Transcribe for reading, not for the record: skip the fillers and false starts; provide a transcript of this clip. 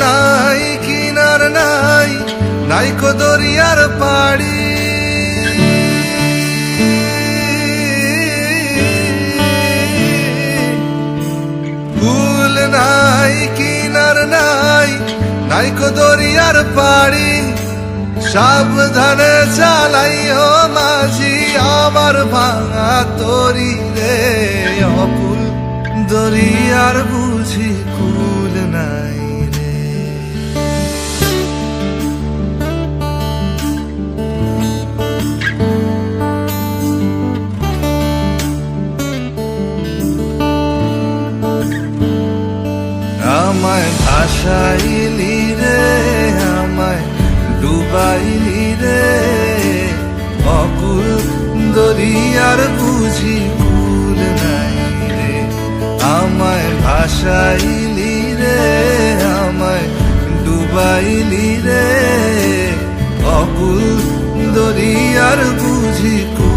নাই কিনার নাই, নাইকো দরিয়ার পাড়ি। কুল নাই কিনার নাই, নাইকো দরিয়ার পাড়ি। সাবধানে চালাইও মাঝি আমার ভাঙা তরি রে। অকুল দরিয়ার বুঝি কুল নাই রে। আমায় ভাসাইলি রে, আমায় ডুবাইলি রে। অকুল দরিয়ার বুঝি কুল নাই রে। আমায় ভাসাইলি রে, আমায় ডুবাইলি রে। অকুল দরিয়ার বুঝি কুল